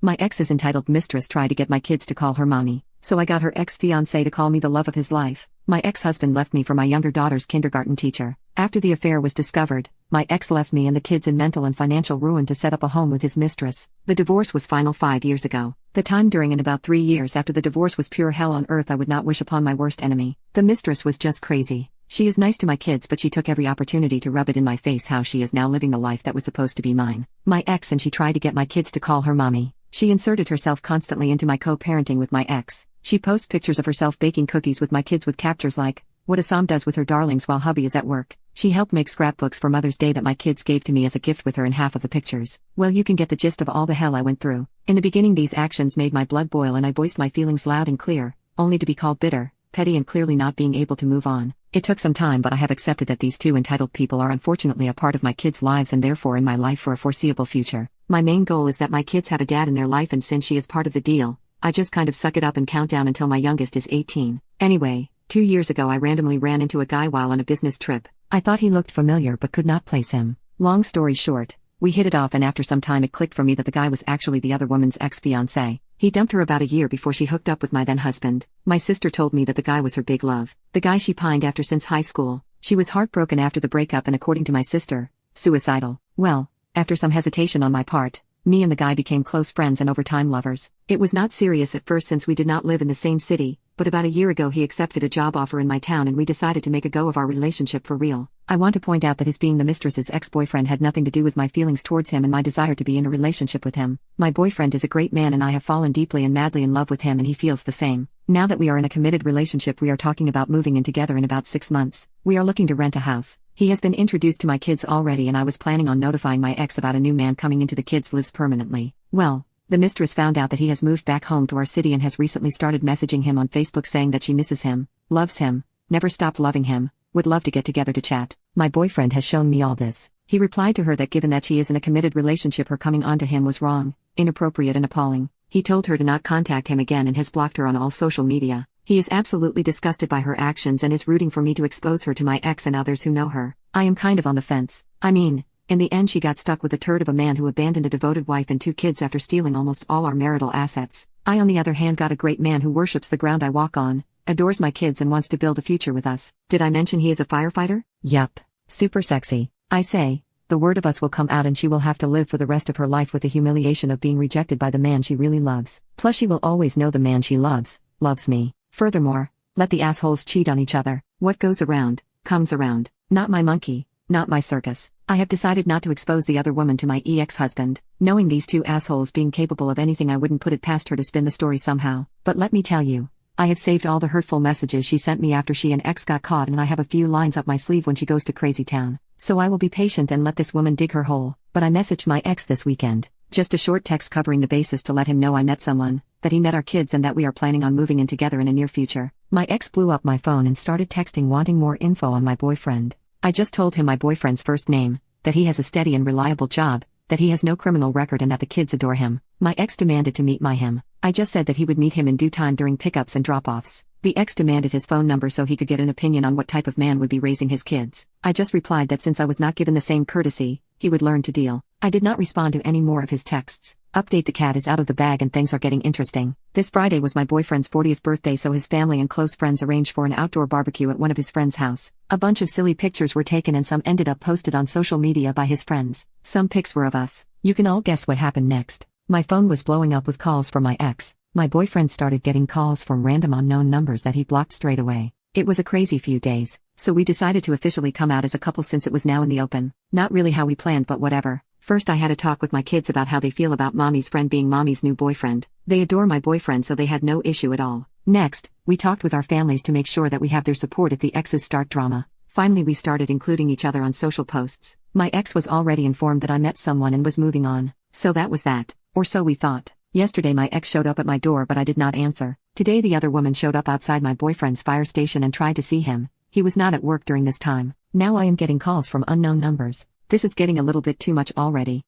My ex's entitled mistress tried to get my kids to call her mommy, so I got her ex-fiancé to call me the love of his life. My ex-husband left me for my younger daughter's kindergarten teacher. After the affair was discovered, my ex left me and the kids in mental and financial ruin to set up a home with his mistress. The divorce was final 5 years ago. The time during and about 3 years after the divorce was pure hell on earth I would not wish upon my worst enemy. The mistress was just crazy. She is nice to my kids, but she took every opportunity to rub it in my face how she is now living the life that was supposed to be mine. My ex and she tried to get my kids to call her mommy. She inserted herself constantly into my co-parenting with my ex. She posts pictures of herself baking cookies with my kids with captures like, "What a Sam does with her darlings while hubby is at work." She helped make scrapbooks for Mother's Day that my kids gave to me as a gift with her in half of the pictures. Well, you can get the gist of all the hell I went through. In the beginning these actions made my blood boil and I voiced my feelings loud and clear, only to be called bitter, petty and clearly not being able to move on. It took some time, but I have accepted that these two entitled people are unfortunately a part of my kids' lives and therefore in my life for a foreseeable future. My main goal is that my kids have a dad in their life, and since she is part of the deal, I just kind of suck it up and count down until my youngest is 18. Anyway, 2 years ago I randomly ran into a guy while on a business trip. I thought he looked familiar but could not place him. Long story short, we hit it off and after some time it clicked for me that the guy was actually the other woman's ex-fiancé. He dumped her about a year before she hooked up with my then husband. My sister told me that the guy was her big love. The guy she pined after since high school. She was heartbroken after the breakup and according to my sister, suicidal. Well, after some hesitation on my part, me and the guy became close friends and over time lovers. It was not serious at first since we did not live in the same city, but about a year ago he accepted a job offer in my town and we decided to make a go of our relationship for real. I want to point out that his being the mistress's ex-boyfriend had nothing to do with my feelings towards him and my desire to be in a relationship with him. My boyfriend is a great man and I have fallen deeply and madly in love with him and he feels the same. Now that we are in a committed relationship we are talking about moving in together in about 6 months. We are looking to rent a house. He has been introduced to my kids already and I was planning on notifying my ex about a new man coming into the kids' lives permanently. Well, the mistress found out that he has moved back home to our city and has recently started messaging him on Facebook saying that she misses him, loves him, never stopped loving him, would love to get together to chat. My boyfriend has shown me all this. He replied to her that given that she is in a committed relationship her coming on to him was wrong, inappropriate and appalling. He told her to not contact him again and has blocked her on all social media. He is absolutely disgusted by her actions and is rooting for me to expose her to my ex and others who know her. I am kind of on the fence. I mean, in the end she got stuck with a turd of a man who abandoned a devoted wife and 2 kids after stealing almost all our marital assets. I on the other hand got a great man who worships the ground I walk on, adores my kids and wants to build a future with us. Did I mention he is a firefighter? Yup. Super sexy. I say, the word of us will come out and she will have to live for the rest of her life with the humiliation of being rejected by the man she really loves. Plus she will always know the man she loves me. Furthermore, let the assholes cheat on each other. What goes around, comes around. Not my monkey, not my circus. I have decided not to expose the other woman to my ex-husband. Knowing these 2 assholes being capable of anything I wouldn't put it past her to spin the story somehow. But let me tell you, I have saved all the hurtful messages she sent me after she and ex got caught and I have a few lines up my sleeve when she goes to crazy town. So I will be patient and let this woman dig her hole. But I messaged my ex this weekend. Just a short text covering the basis to let him know I met someone, that he met our kids and that we are planning on moving in together in a near future. My ex blew up my phone and started texting wanting more info on my boyfriend. I just told him my boyfriend's first name, that he has a steady and reliable job, that he has no criminal record and that the kids adore him. My ex demanded to meet him. I just said that he would meet him in due time during pickups and drop-offs. The ex demanded his phone number so he could get an opinion on what type of man would be raising his kids. I just replied that since I was not given the same courtesy, he would learn to deal. I did not respond to any more of his texts. Update: the cat is out of the bag and things are getting interesting. This Friday was my boyfriend's 40th birthday, so his family and close friends arranged for an outdoor barbecue at one of his friends' house. A bunch of silly pictures were taken and some ended up posted on social media by his friends. Some pics were of us. You can all guess what happened next. My phone was blowing up with calls from my ex. My boyfriend started getting calls from random unknown numbers that he blocked straight away. It was a crazy few days, so we decided to officially come out as a couple since it was now in the open. Not really how we planned, but whatever. First I had a talk with my kids about how they feel about mommy's friend being mommy's new boyfriend. They adore my boyfriend, so they had no issue at all. Next, we talked with our families to make sure that we have their support if the exes start drama. Finally we started including each other on social posts. My ex was already informed that I met someone and was moving on. So that was that. Or so we thought. Yesterday my ex showed up at my door but I did not answer. Today the other woman showed up outside my boyfriend's fire station and tried to see him. He was not at work during this time. Now I am getting calls from unknown numbers. This is getting a little bit too much already.